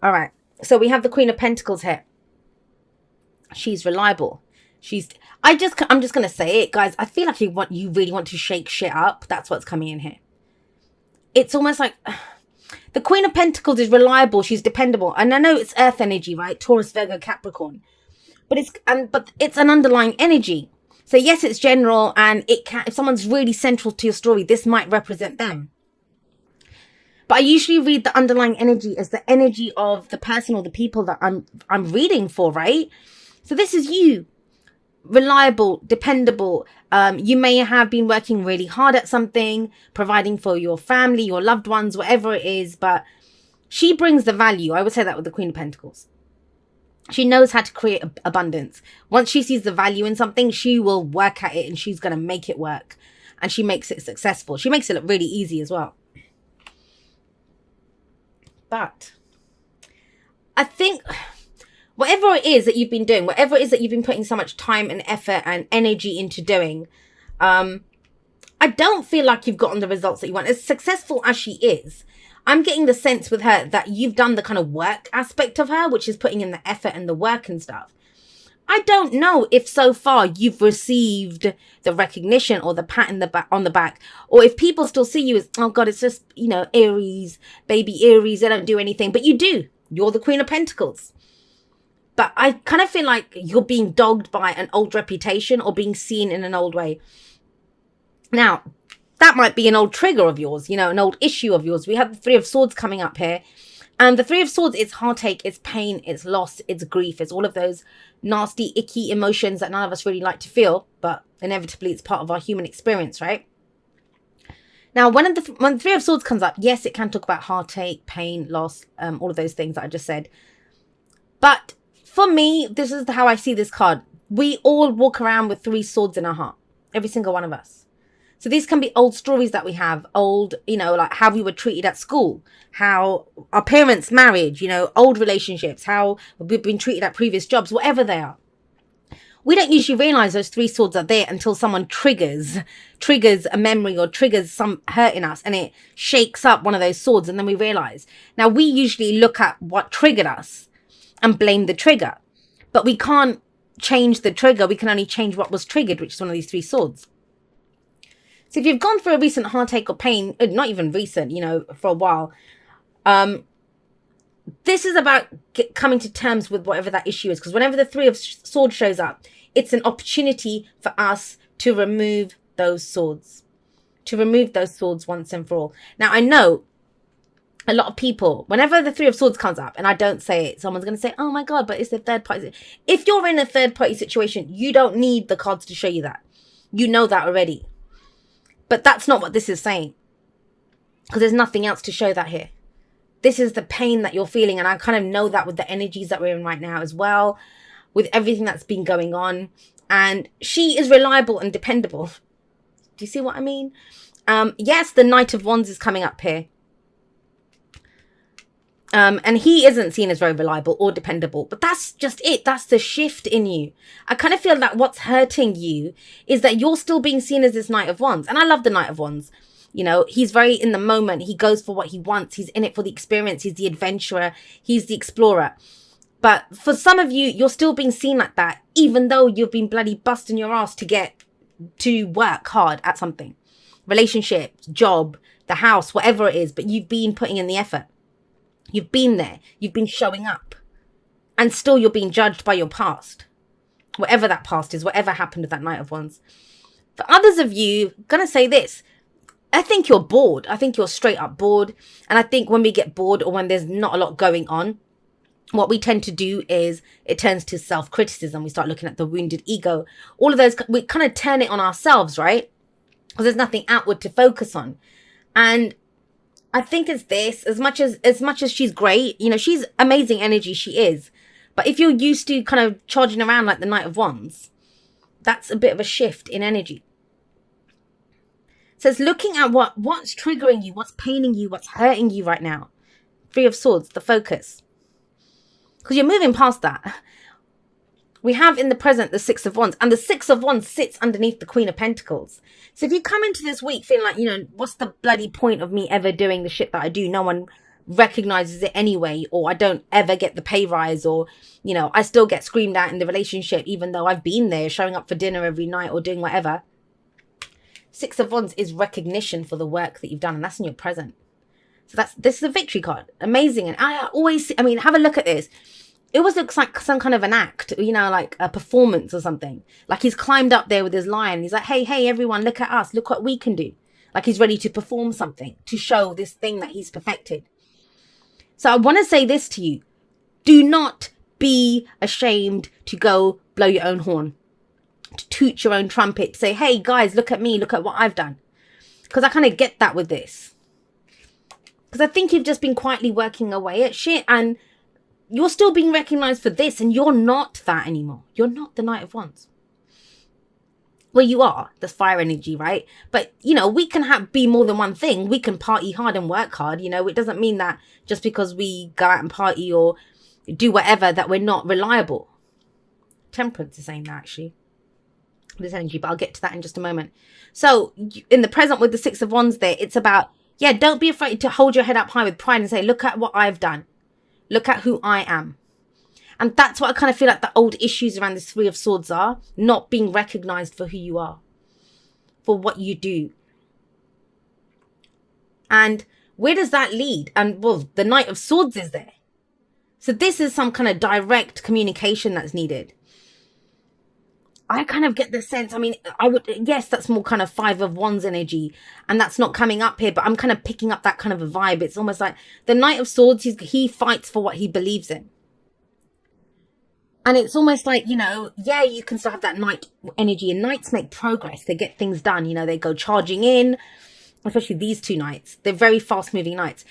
All right. So we have the Queen of Pentacles here. She's reliable. I'm just going to say it, guys. I feel like you really want to shake shit up. That's what's coming in here. It's almost like the Queen of Pentacles is reliable. She's dependable. And I know it's earth energy, right? Taurus, Virgo, Capricorn. But it's an underlying energy. So yes, it's general, and it can, if someone's really central to your story, this might represent them. But I usually read the underlying energy as the energy of the person or the people that I'm reading for, right? So this is you. Reliable, dependable. You may have been working really hard at something, providing for your family, your loved ones, whatever it is, but she brings the value. I would say that with the Queen of Pentacles. She knows how to create abundance. Once she sees the value in something, she will work at it and she's going to make it work. And she makes it successful. She makes it look really easy as well. But I think whatever it is that you've been doing, whatever it is that you've been putting so much time and effort and energy into doing, I don't feel like you've gotten the results that you want. As successful as she is, I'm getting the sense with her that you've done the kind of work aspect of her, which is putting in the effort and the work and stuff. I don't know if so far you've received the recognition or the pat on the back, or if people still see you as, oh God, it's just, Aries, baby Aries, they don't do anything. But you do. You're the Queen of Pentacles. But I kind of feel like you're being dogged by an old reputation or being seen in an old way. Now, that might be an old trigger of yours, an old issue of yours. We have the Three of Swords coming up here. And the Three of Swords, it's heartache, it's pain, it's loss, it's grief. It's all of those nasty, icky emotions that none of us really like to feel. But inevitably, it's part of our human experience, right? Now, when the Three of Swords comes up, yes, it can talk about heartache, pain, loss, all of those things that I just said. But for me, this is how I see this card. We all walk around with three swords in our heart. Every single one of us. So these can be old stories that we have, old, like how we were treated at school, how our parents' marriage, old relationships, how we've been treated at previous jobs, whatever they are. We don't usually realize those three swords are there until someone triggers a memory or triggers some hurt in us, and it shakes up one of those swords, and then we realize. Now, we usually look at what triggered us and blame the trigger, but we can't change the trigger. We can only change what was triggered, which is one of these three swords. So if you've gone through a recent heartache or pain, not even recent, for a while, this is about coming to terms with whatever that issue is. Because whenever the Three of Swords shows up, it's an opportunity for us to remove those swords. To remove those swords once and for all. Now, I know a lot of people, whenever the Three of Swords comes up, and I don't say it, someone's going to say, oh my God, but it's a third party. If you're in a third party situation, you don't need the cards to show you that. You know that already. But that's not what this is saying. Because there's nothing else to show that here. This is the pain that you're feeling. And I kind of know that with the energies that we're in right now as well. With everything that's been going on. And she is reliable and dependable. Do you see what I mean? Yes, the Knight of Wands is coming up here. And he isn't seen as very reliable or dependable. But that's just it. That's the shift in you. I kind of feel that what's hurting you is that you're still being seen as this Knight of Wands. And I love the Knight of Wands. He's very in the moment. He goes for what he wants. He's in it for the experience. He's the adventurer. He's the explorer. But for some of you, you're still being seen like that, even though you've been bloody busting your ass to work hard at something. Relationship, job, the house, whatever it is. But you've been putting in the effort. You've been there. You've been showing up. And still you're being judged by your past. Whatever that past is, whatever happened with that Knight of Wands. For others of you, I'm going to say this. I think you're bored. I think you're straight up bored. And I think when we get bored or when there's not a lot going on, what we tend to do is it turns to self-criticism. We start looking at the wounded ego. All of those, we kind of turn it on ourselves, right? Because there's nothing outward to focus on. And I think it's this, as much as she's great, she's amazing energy, she is. But if you're used to kind of charging around like the Knight of Wands, that's a bit of a shift in energy. So it's looking at what's triggering you, what's paining you, what's hurting you right now. Three of Swords, the focus. Because you're moving past that. We have in the present the Six of Wands. And the Six of Wands sits underneath the Queen of Pentacles. So if you come into this week feeling like, what's the bloody point of me ever doing the shit that I do? No one recognizes it anyway, or I don't ever get the pay rise, or, you know, I still get screamed at in the relationship, even though I've been there showing up for dinner every night or doing whatever. Six of Wands is recognition for the work that you've done, and that's in your present. So this is a victory card. Amazing. And I mean, have a look at this. It always looks like some kind of an act, you know, like a performance or something. Like he's climbed up there with his lion. He's like, hey, everyone, look at us. Look what we can do. Like he's ready to perform something to show this thing that he's perfected. So I want to say this to you. Do not be ashamed to go blow your own horn, to toot your own trumpet, to say, hey, guys, look at me. Look at what I've done. Because I kind of get that with this. Because I think you've just been quietly working away at shit, and you're still being recognized for this, and you're not that anymore. You're not the Knight of Wands. Well, you are. There's fire energy, right? But, you know, we can be more than one thing. We can party hard and work hard. You know, it doesn't mean that just because we go out and party or do whatever that we're not reliable. Temperance is saying that, actually. This energy, but I'll get to that in just a moment. So, in the present with the Six of Wands there, it's about, yeah, don't be afraid to hold your head up high with pride and say, look at what I've done. Look at who I am. And that's what I kind of feel like the old issues around this Three of Swords are. Not being recognized for who you are. For what you do. And where does that lead? And, well, the Knight of Swords is there. So this is some kind of direct communication that's needed. I kind of get the sense, I mean, yes, that's more kind of Five of Wands energy, and that's not coming up here, but I'm kind of picking up that kind of a vibe. It's almost like the Knight of Swords, he fights for what he believes in. And it's almost like, you know, yeah, you can still have that Knight energy, and Knights make progress. They get things done, you know, they go charging in, especially these two Knights. They're very fast moving Knights.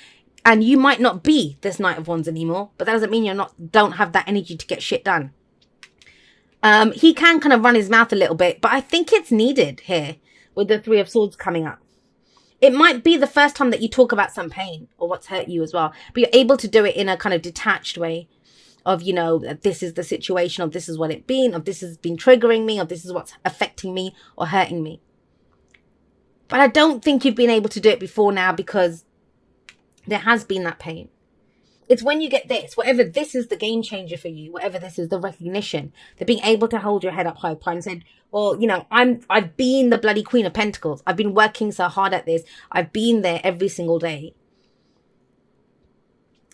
And you might not be this Knight of Wands anymore, but that doesn't mean don't have that energy to get shit done. He can kind of run his mouth a little bit, but I think it's needed here with the Three of Swords coming up. It might be the first time that you talk about some pain or what's hurt you as well, but you're able to do it in a kind of detached way of, you know, this is the situation, of this is what it's been, of this has been triggering me, of this is what's affecting me or hurting me. But I don't think you've been able to do it before now because there has been that pain. It's when you get this, whatever this is the game changer for you, whatever this is the recognition, that being able to hold your head up high and say, well, you know, I've been the bloody Queen of Pentacles. I've been working so hard at this. I've been there every single day.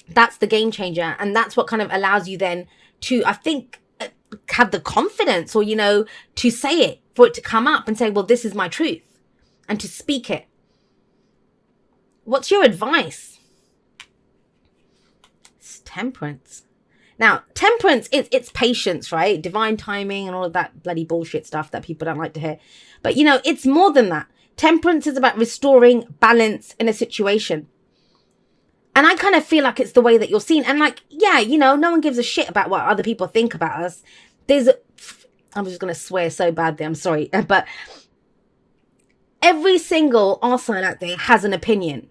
That's the game changer. And that's what kind of allows you then to, I think, have the confidence or, you know, to say it, for it to come up and say, well, this is my truth, and to speak it. What's your advice? Temperance. Now, temperance, it's patience, right? Divine timing and all of that bloody bullshit stuff that people don't like to hear. But, you know, it's more than that. Temperance is about restoring balance in a situation. And I kind of feel like it's the way that you're seen. And like, yeah, you know, no one gives a shit about what other people think about us. I'm just going to swear so badly, I'm sorry. But every single arsehole out there has an opinion.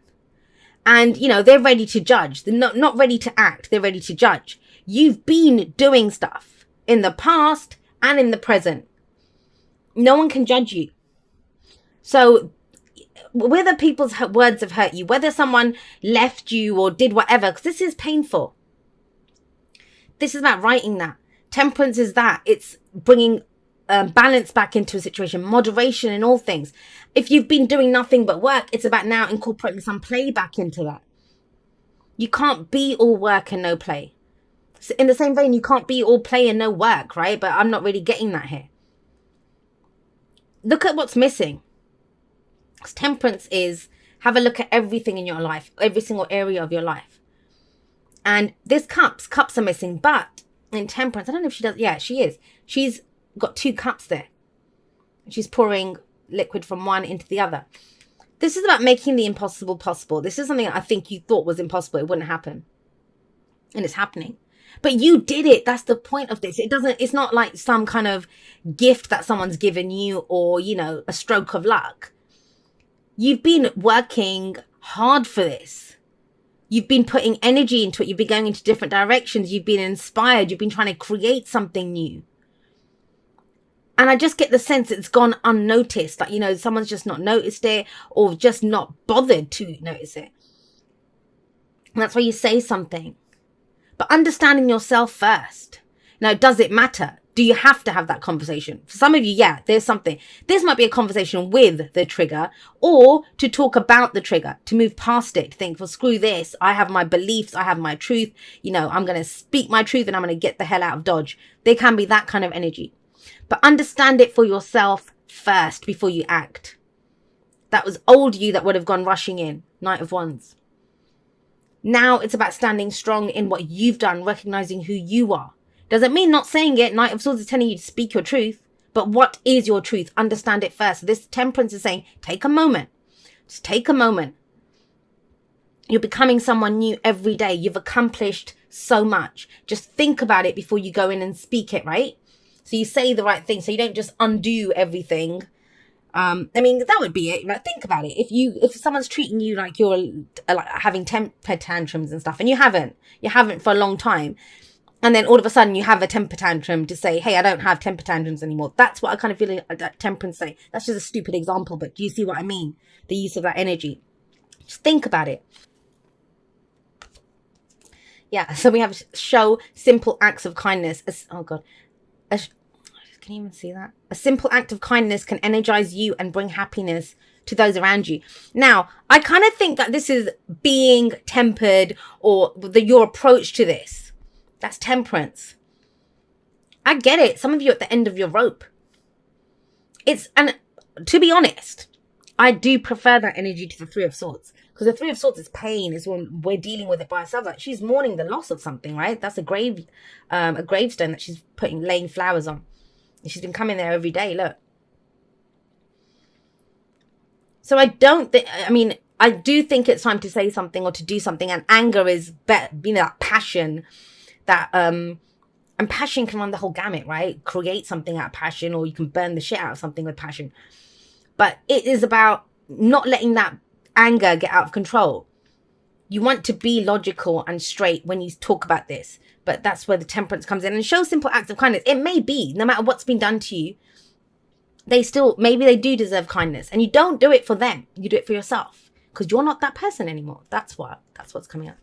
And, you know, they're ready to judge. They're not ready to act. They're ready to judge. You've been doing stuff in the past and in the present. No one can judge you. So whether people's words have hurt you, whether someone left you or did whatever, because this is painful. This is about writing that. Temperance is that. It's bringing balance back into a situation, moderation in all things. If you've been doing nothing but work, it's about now incorporating some play back into that. You can't be all work and no play. So in the same vein, you can't be all play and no work, right? But I'm not really getting that here. Look at what's missing. Temperance is, have a look at everything in your life, every single area of your life. And there's cups are missing, but in temperance, I don't know if she does. Yeah, she is. She's got two cups there. She's pouring liquid from one into the other. This is about making the impossible possible. This is something I think you thought was impossible. It wouldn't happen. And it's happening. But you did it. That's the point of this. It's not like some kind of gift that someone's given you or, you know, a stroke of luck. You've been working hard for this. You've been putting energy into it. You've been going into different directions. You've been inspired. You've been trying to create something new. And I just get the sense it's gone unnoticed. Like, you know, someone's just not noticed it or just not bothered to notice it. And that's why you say something. But understanding yourself first. Now, does it matter? Do you have to have that conversation? For some of you, yeah, there's something. This might be a conversation with the trigger, or to talk about the trigger, to move past it, to think, well, screw this. I have my beliefs. I have my truth. You know, I'm going to speak my truth and I'm going to get the hell out of Dodge. There can be that kind of energy. But understand it for yourself first before you act. That was old you that would have gone rushing in. Knight of Wands. Now it's about standing strong in what you've done, recognizing who you are. Doesn't mean not saying it. Knight of Swords is telling you to speak your truth. But what is your truth? Understand it first. This Temperance is saying, take a moment. Just take a moment. You're becoming someone new every day. You've accomplished so much. Just think about it before you go in and speak it, right? So you say the right thing. So you don't just undo everything. I mean, that would be it. Right? Think about it. If someone's treating you like you're like having temper tantrums and stuff, and you haven't for a long time, and then all of a sudden you have a temper tantrum to say, hey, I don't have temper tantrums anymore. That's what I kind of feel like that Temperance say. That's just a stupid example, but do you see what I mean? The use of that energy. Just think about it. Yeah, so we have show simple acts of kindness. Oh God. Can you even see that? A simple act of kindness can energize you and bring happiness to those around you. Now, I kind of think that this is being tempered, or your approach to this. That's Temperance. I get it. Some of you are at the end of your rope. And to be honest, I do prefer that energy to the Three of Swords. Because the Three of Swords is pain, is when we're dealing with it by ourselves. Like she's mourning the loss of something, right? That's a gravestone that she's laying flowers on. She's been coming there every day, look. So I do think it's time to say something or to do something. And anger is, that passion that, and passion can run the whole gamut, right? Create something out of passion, or you can burn the shit out of something with passion. But it is about not letting that anger get out of control. You want to be logical and straight when you talk about this. But that's where the Temperance comes in, and show simple acts of kindness. It may be, no matter what's been done to you, maybe they do deserve kindness. And you don't do it for them. You do it for yourself. Because you're not that person anymore. That's what's coming up.